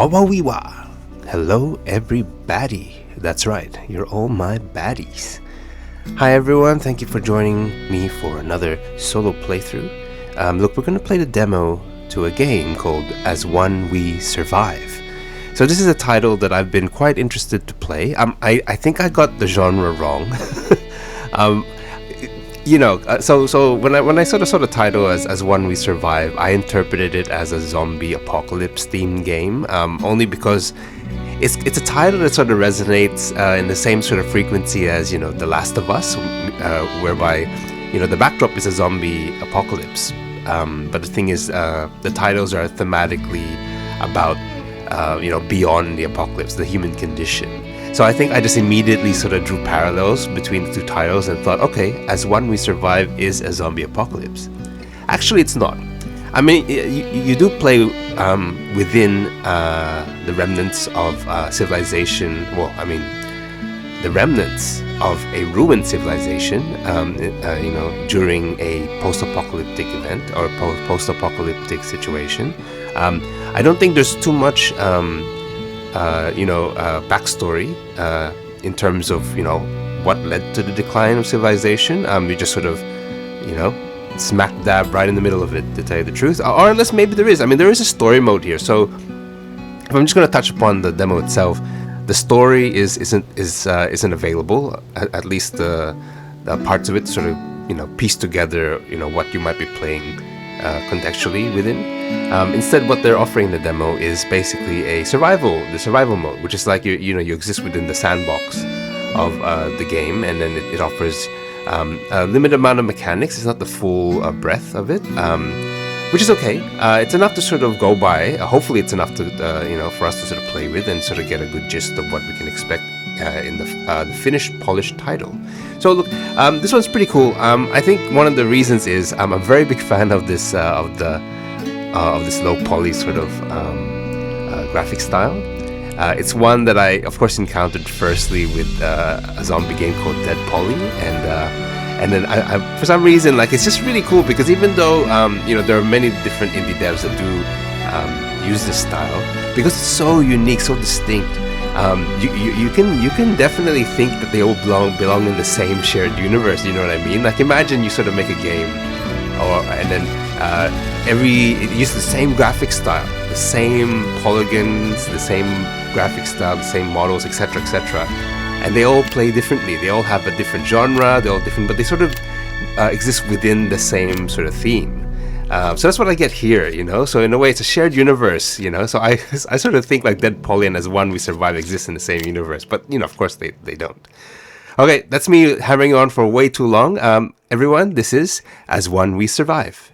Wawawiwa. Hello everybody. That's right, you're all my baddies. Hi everyone, thank you for joining me for another solo playthrough. Look, we're going to play the demo to a game called As One We Survive. So this is a title that I've been quite interested to play. I think I got the genre wrong. So when I saw the title as One We Survive, I interpreted it as a zombie apocalypse themed game, only because it's a title that sort of resonates in the same sort of frequency as, The Last of Us, whereby, the backdrop is a zombie apocalypse. But the thing is, the titles are thematically about, beyond the apocalypse, the human condition. So I think I just immediately sort of drew parallels between the two titles and thought, okay, As One We Survive is a zombie apocalypse. Actually, it's not. I mean, you do play within the remnants of civilization. Well, I mean, the remnants of a ruined civilization, during a post-apocalyptic event or post-apocalyptic situation. I don't think there's too much backstory in terms of, what led to the decline of civilization. You just sort of, smack dab right in the middle of it, to tell you the truth. Or unless maybe there is. I mean, there is a story mode here. So if I'm just going to touch upon the demo itself, the story isn't available. At least the parts of it sort of, piece together, what you might be playing contextually within. Instead, what they're offering in the demo is basically the survival mode, which is like you exist within the sandbox of the game, and then it offers a limited amount of mechanics. It's not the full breadth of it, which is okay. It's enough to sort of go by. Hopefully, it's enough to for us to sort of play with and sort of get a good gist of what we can expect in the finished, polished title. So look, this one's pretty cool. I think one of the reasons is I'm a very big fan of this of this low poly sort of graphic style. It's one that I, of course, encountered firstly with a zombie game called Dead Poly, and then I for some reason, like, it's just really cool because even though there are many different indie devs that do use this style, because it's so unique, so distinct. You can definitely think that they all belong in the same shared universe. You know what I mean? Like, imagine you sort of make a game, and then it uses the same graphic style, the same polygons, the same graphic style, the same models, etc., etc. And they all play differently. They all have a different genre. They're all different, but they sort of exist within the same sort of theme. So that's what I get here, So in a way, it's a shared universe, So I sort of think like Dead Poly and As One We Survive exist in the same universe, but of course they don't. Okay, that's me hammering on for way too long. Everyone, this is As One We Survive.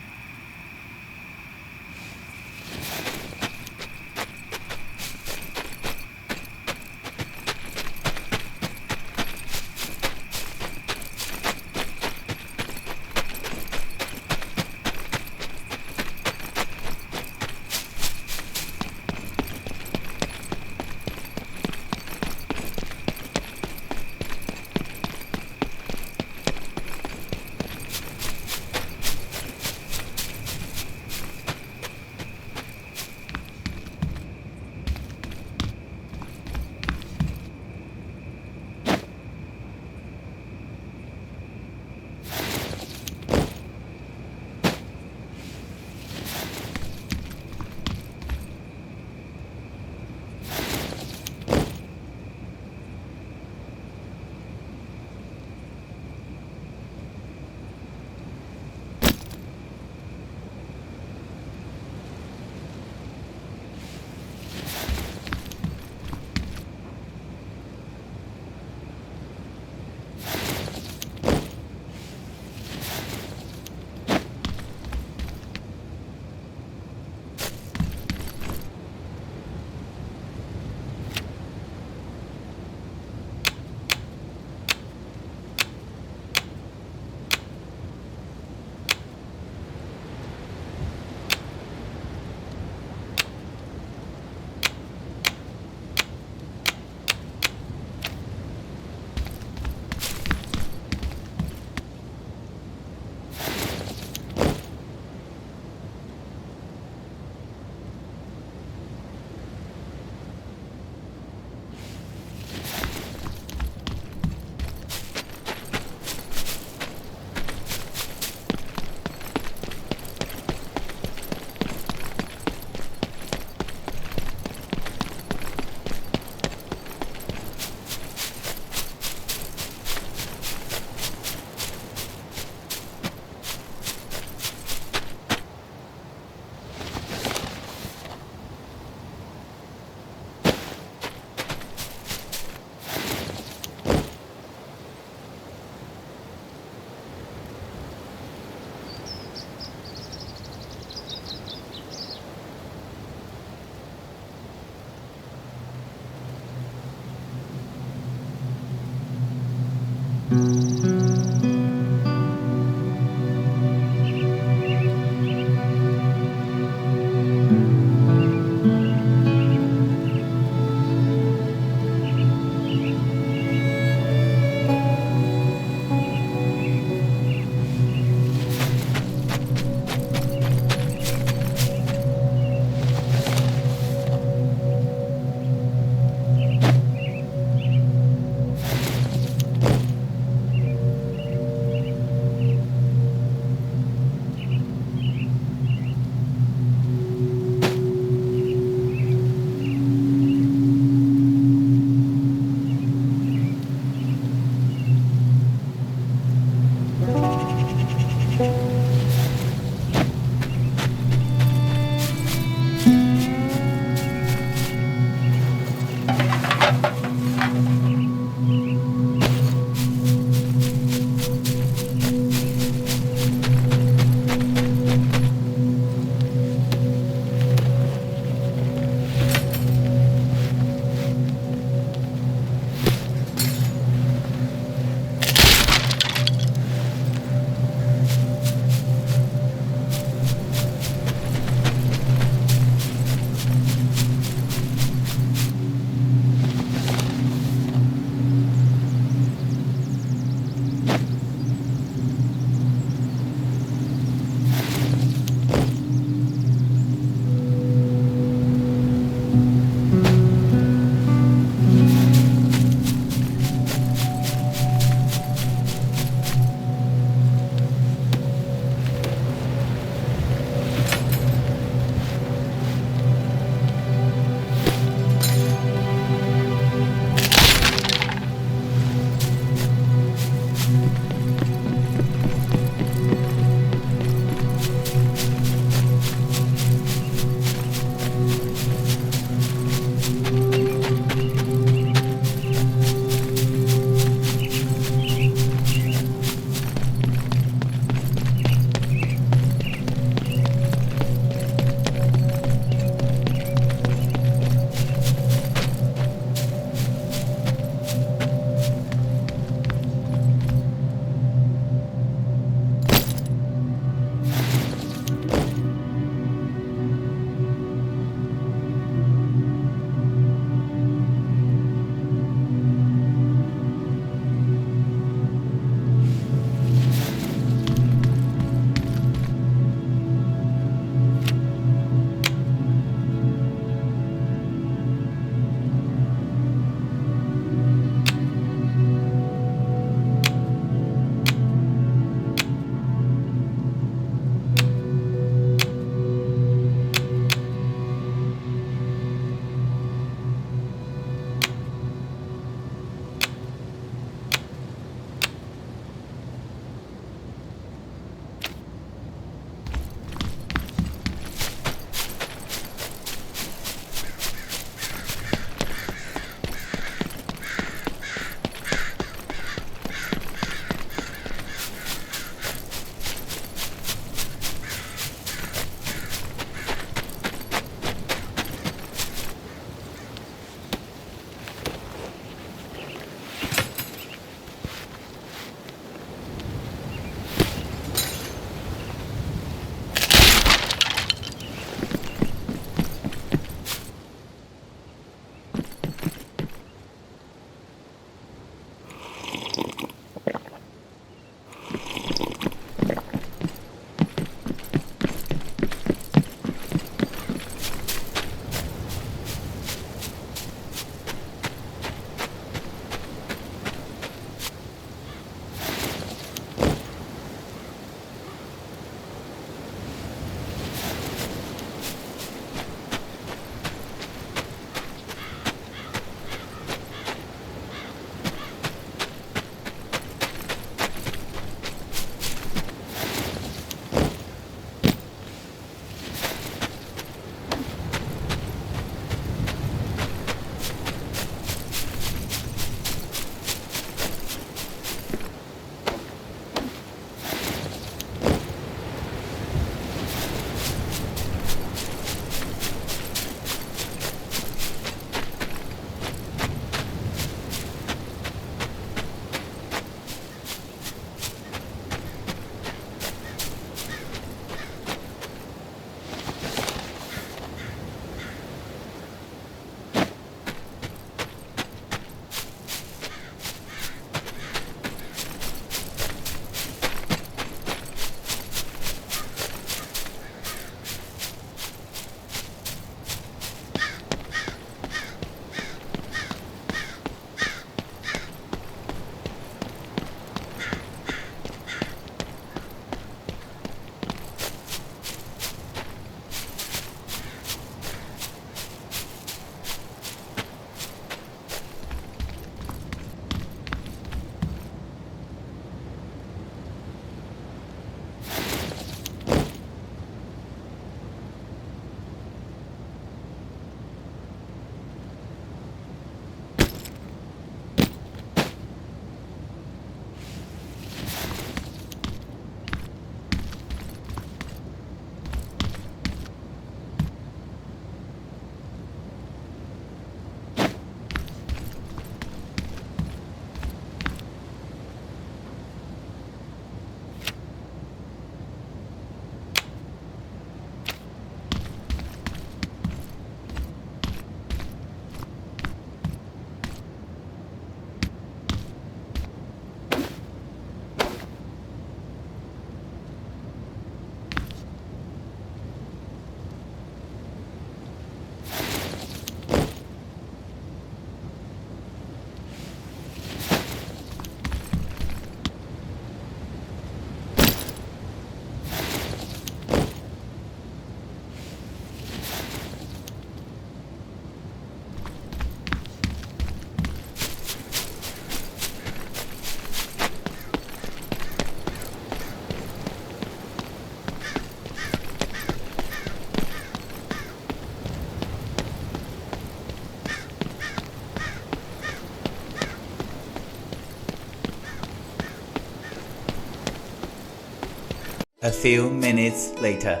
A few minutes later.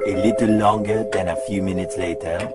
A little longer than a few minutes later.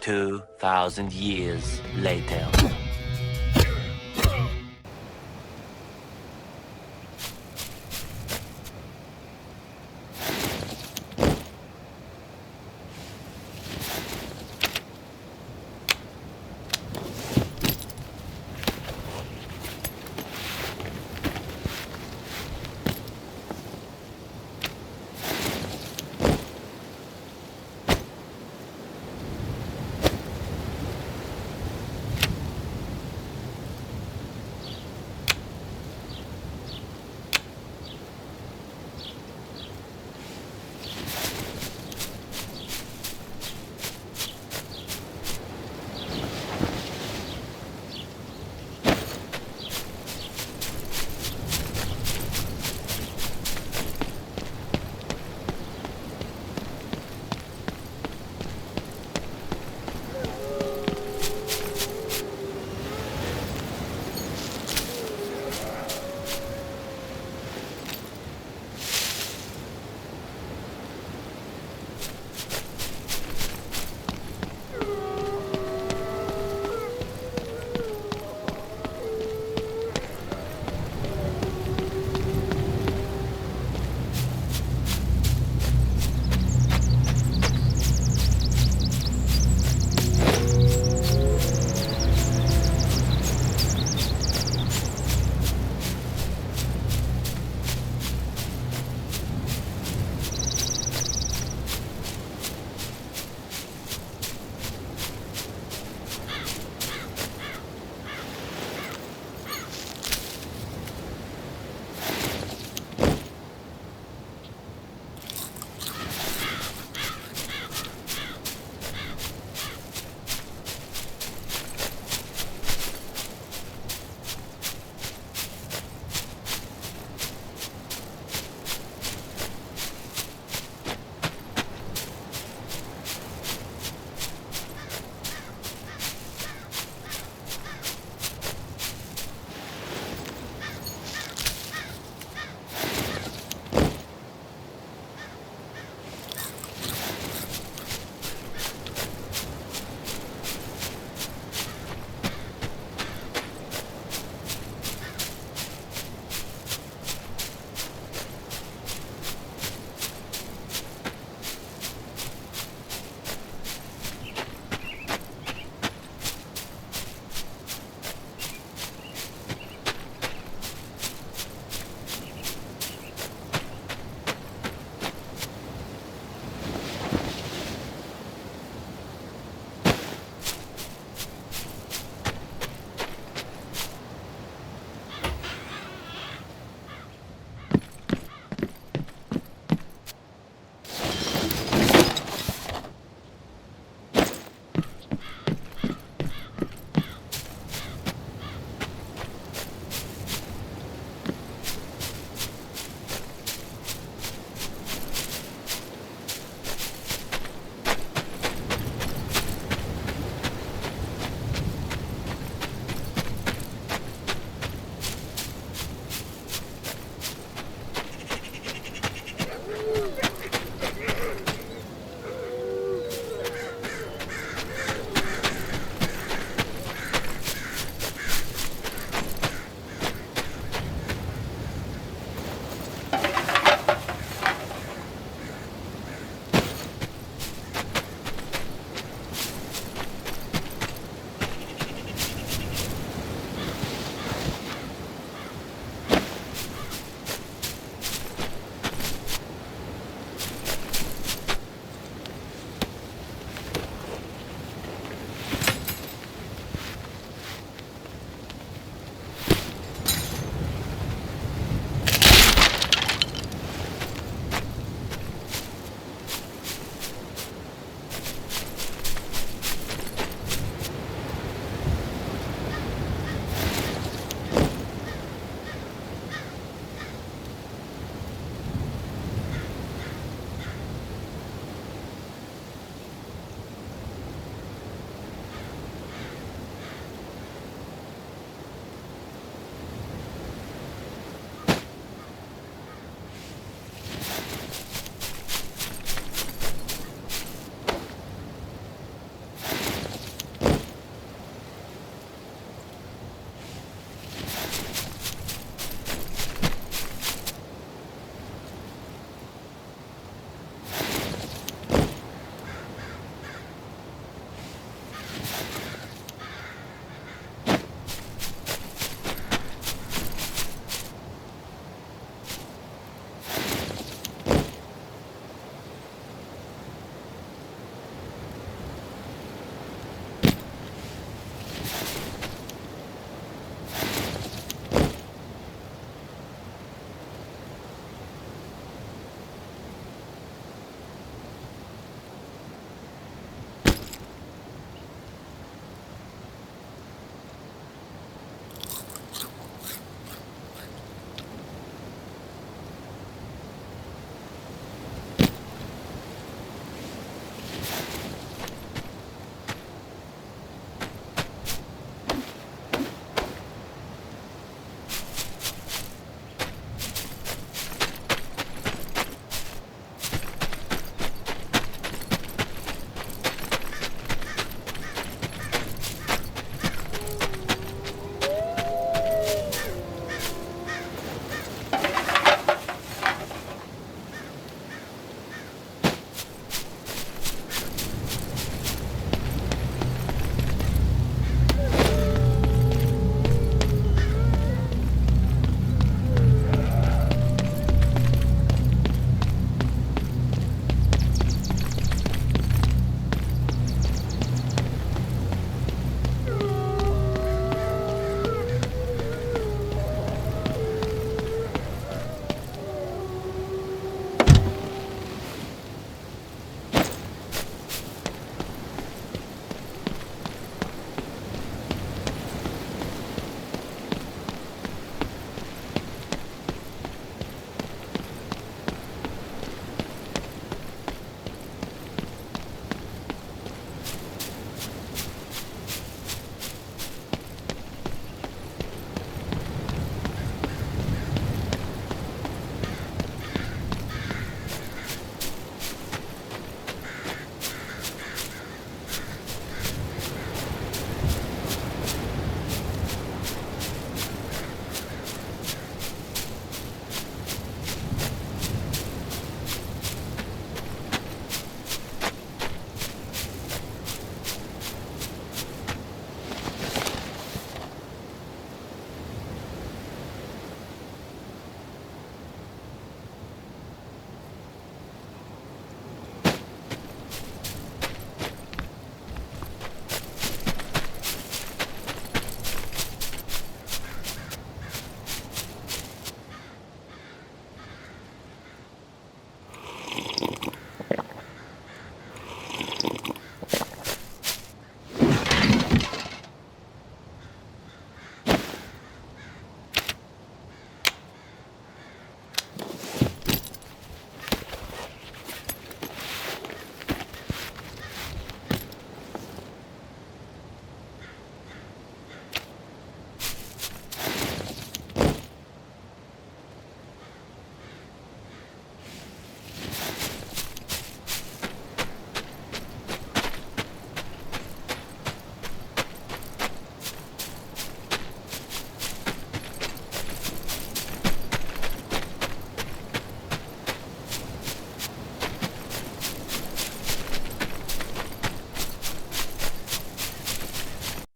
2,000 years later.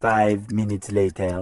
5 minutes later.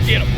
Get him.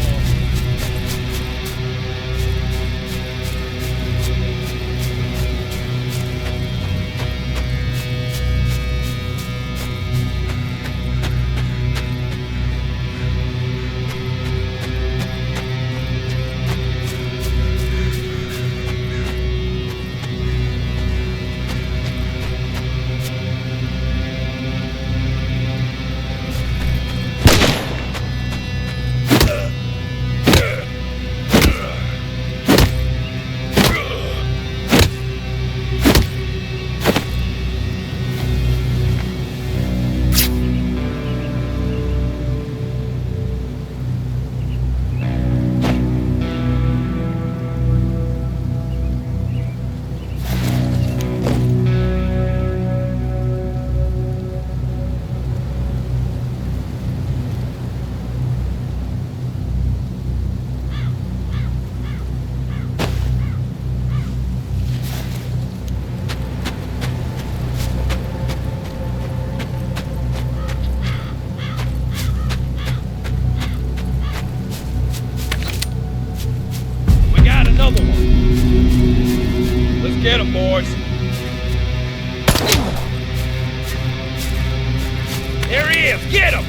Another one. Let's get him, boys. There he is. Get him.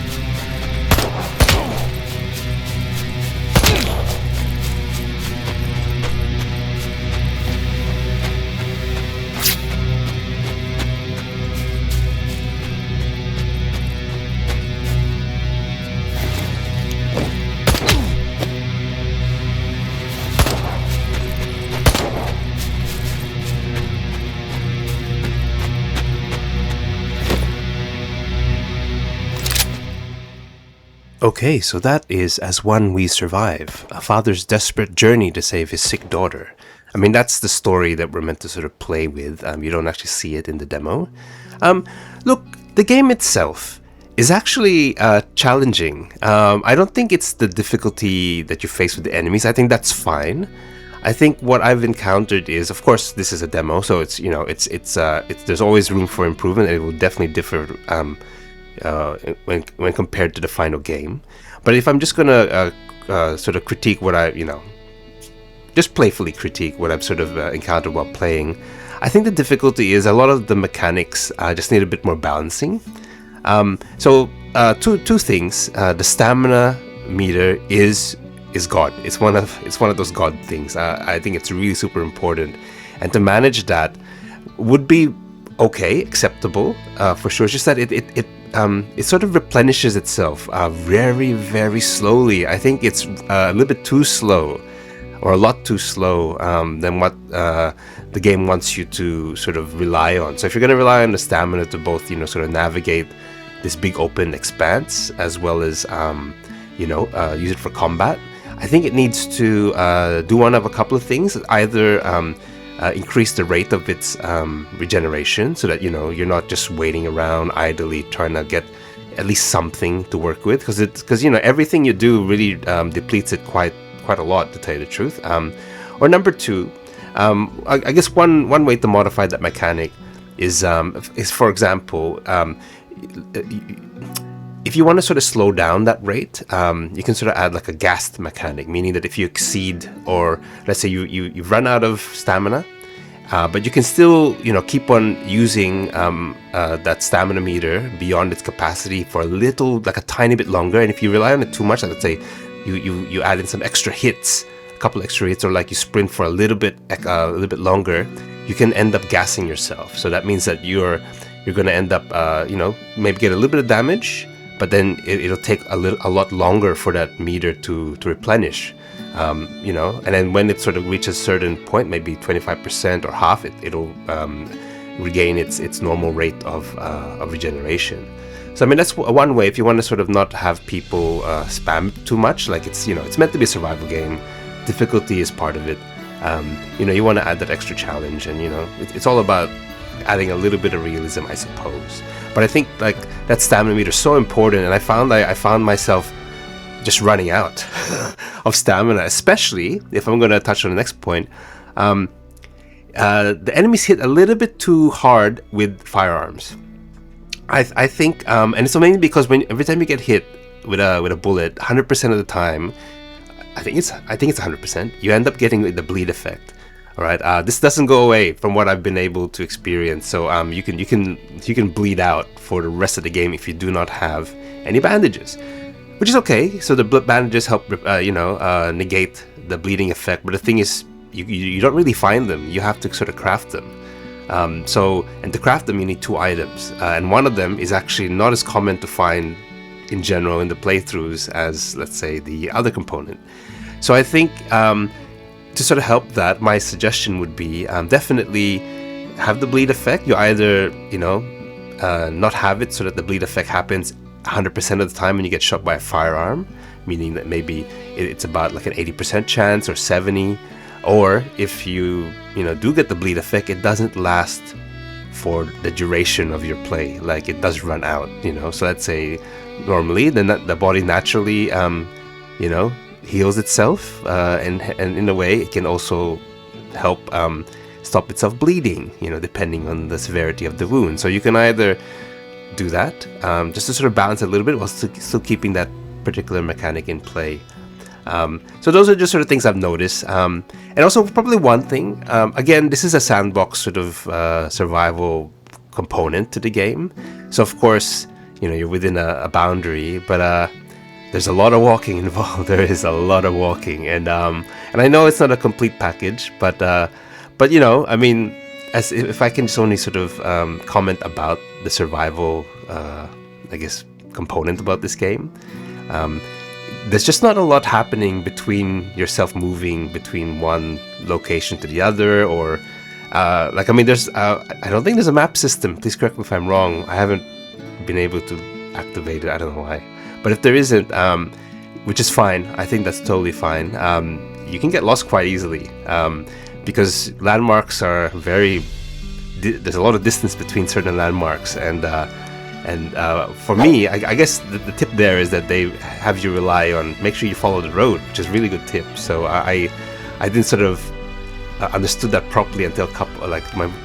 Okay, so that is As One We Survive, a father's desperate journey to save his sick daughter. I mean, that's the story that we're meant to sort of play with. You don't actually see it in the demo. Look, the game itself is actually challenging. I don't think it's the difficulty that you face with the enemies. I think that's fine. I think what I've encountered is, of course, this is a demo, so it's there's always room for improvement, and it will definitely differ when compared to the final game. But if I'm just gonna sort of critique what just playfully critique what I've sort of encountered while playing, I think the difficulty is a lot of the mechanics just need a bit more balancing. So two things: the stamina meter is God. It's one of those God things. I think it's really super important, and to manage that would be okay, acceptable for sure. It's just that it sort of replenishes itself very, very slowly. I think it's a little bit too slow, or a lot too slow than what the game wants you to sort of rely on. So if you're going to rely on the stamina to both, sort of navigate this big open expanse, as well as, use it for combat, I think it needs to do one of a couple of things. Either increase the rate of its regeneration, so that you're not just waiting around idly trying to get at least something to work with, because everything you do really depletes it quite a lot, to tell you the truth. Or number two, I guess one way to modify that mechanic is for example, if you want to sort of slow down that rate, you can sort of add like a gassed mechanic, meaning that if you exceed, or let's say you've run out of stamina, but you can still keep on using that stamina meter beyond its capacity for a tiny bit longer. And if you rely on it too much, like let's say you add in some extra hits, a couple extra hits, or like you sprint for a little bit longer, you can end up gassing yourself. So that means that you're going to end up maybe get a little bit of damage, but then it'll take a lot longer for that meter to replenish. And then when it sort of reaches a certain point, maybe 25% or half, it'll regain its normal rate of regeneration. So I mean, that's one way if you want to sort of not have people spam too much. Like it's meant to be a survival game. Difficulty is part of it. You want to add that extra challenge, and it's all about adding a little bit of realism, I suppose. But I think like that stamina meter is so important, and I found myself just running out of stamina, especially if I'm going to touch on the next point. The enemies hit a little bit too hard with firearms. I think, and it's mainly because every time you get hit with a bullet, 100% of the time, I think it's 100%, you end up getting the bleed effect. All right, this doesn't go away from what I've been able to experience. So you can bleed out for the rest of the game if you do not have any bandages, which is okay. So the bandages help negate the bleeding effect. But the thing is, you don't really find them. You have to sort of craft them. And to craft them, you need 2 items, and one of them is actually not as common to find in general in the playthroughs as, let's say, the other component. So I think to sort of help that, my suggestion would be definitely have the bleed effect. You either not have it so that the bleed effect happens 100% of the time when you get shot by a firearm, meaning that maybe it's about like an 80% chance or 70%. Or if you do get the bleed effect, it doesn't last for the duration of your play. Like it does run out, So let's say normally, then the body naturally, heals itself, and in a way, it can also help stop itself bleeding, depending on the severity of the wound. So you can either do that just to sort of balance it a little bit while still keeping that particular mechanic in play. So those are just sort of things I've noticed. And also probably one thing, again, this is a sandbox sort of survival component to the game. So of course, you're within a boundary, but there's a lot of walking involved. There is a lot of walking. And I know it's not a complete package, but I mean, as if I can just only sort of comment about the survival, I guess, component about this game. There's just not a lot happening between yourself moving between one location to the other, or there's I don't think there's a map system. Please correct me if I'm wrong. I haven't been able to activate it. I don't know why. But if there isn't, which is fine, I think that's totally fine. You can get lost quite easily because landmarks are there's a lot of distance between certain landmarks, and for me, I guess the tip there is that they have you rely on, make sure you follow the road, which is a really good tip. So I didn't sort of understood that properly until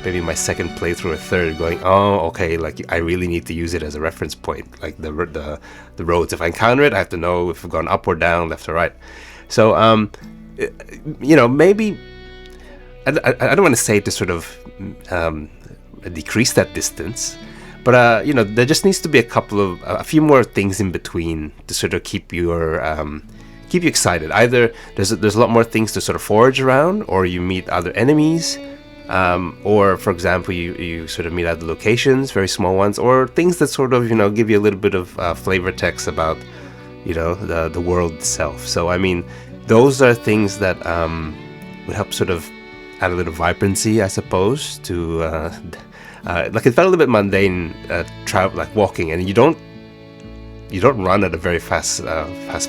maybe my second playthrough or third, going, oh, okay, like I really need to use it as a reference point, like the roads. If I encounter it, I have to know if I've gone up or down, left or right. So maybe I don't want to say to sort of decrease that distance. But there just needs to be a few more things in between to sort of keep you excited. Either there's a lot more things to sort of forage around, or you meet other enemies, or for example, you sort of meet other locations, very small ones, or things that sort of give you a little bit of flavor text about the world itself. So I mean, those are things that would help sort of add a little vibrancy, I suppose, to. Like it felt a little bit mundane, travel, like walking, and you don't run at a very fast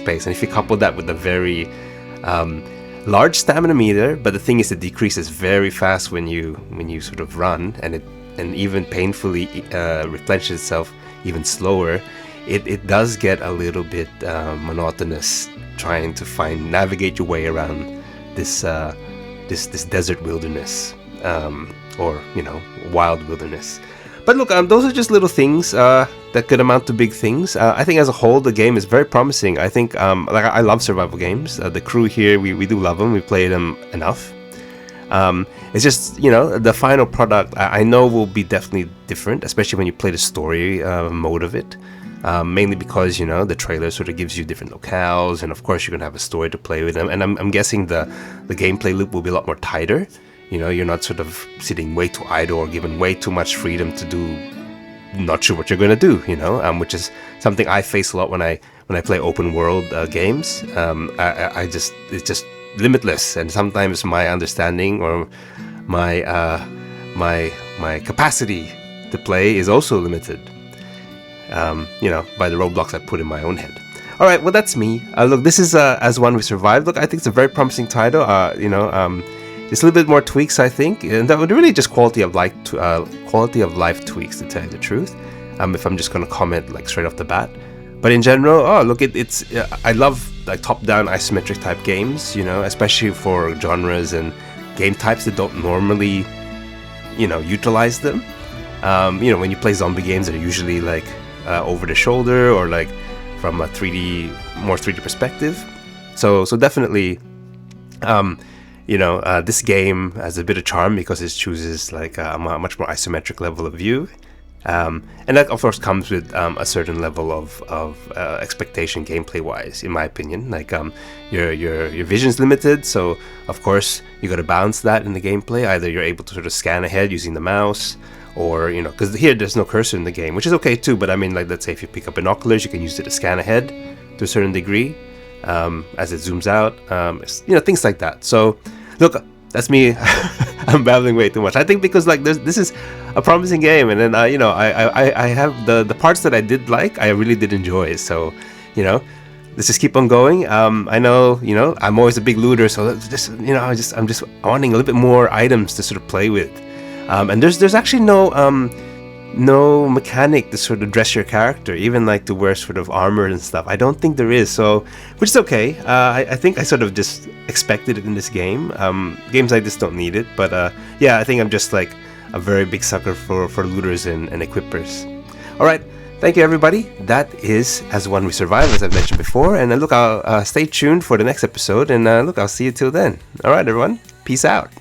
pace. And if you couple that with a very large stamina meter, but the thing is, it decreases very fast when you sort of run, and even painfully replenishes itself even slower. it does get a little bit monotonous trying to navigate your way around this desert wilderness, or wild wilderness. But look, those are just little things that could amount to big things. I think as a whole, the game is very promising. I think I love survival games. The crew here, we do love them. We play them enough. It's just, the final product I know will be definitely different, especially when you play the story mode of it. Mainly because, the trailer sort of gives you different locales, and of course you're going to have a story to play with them. And I'm guessing the gameplay loop will be a lot more tighter. You're not sort of sitting way too idle or given way too much freedom to do not sure what you're going to do, which is something I face a lot when I play open world games. It's just limitless, and sometimes my understanding or my capacity to play is also limited, by the roadblocks I put in my own head. All right, well, that's me. Look, this is As One We Survived. Look, I think it's a very promising title. Just a little bit more tweaks, I think, and that would really just quality of life tweaks, to tell you the truth. If I'm just going to comment like straight off the bat, but in general, look, I love like top-down isometric type games, especially for genres and game types that don't normally, utilize them. When you play zombie games, they're usually like over the shoulder or like from a more 3D perspective. So definitely, this game has a bit of charm because it chooses like a much more isometric level of view. And that of course comes with a certain level of expectation gameplay wise, in my opinion. Like your vision's limited, so of course you got to balance that in the gameplay. Either you're able to sort of scan ahead using the mouse, or because here there's no cursor in the game, which is okay too. But I mean, like, let's say if you pick up binoculars, you can use it to scan ahead to a certain degree as it zooms out. Things like that. So look, that's me. I'm babbling way too much. I think because like this is a promising game, and then I have the parts that I did like, I really did enjoy. So let's just keep on going. I know I'm always a big looter, so I'm just wanting a little bit more items to sort of play with. And there's actually no mechanic to sort of dress your character, even like to wear sort of armor and stuff. I don't think there is, so which is okay. I think I sort of just expected it in this game. Games like this don't need it, but I think I'm just like a very big sucker for looters and equippers. All right, thank you everybody. That is As One We Survive, as I've mentioned before. And look, I'll stay tuned for the next episode, and look, I'll see you till then. All right, everyone, peace out.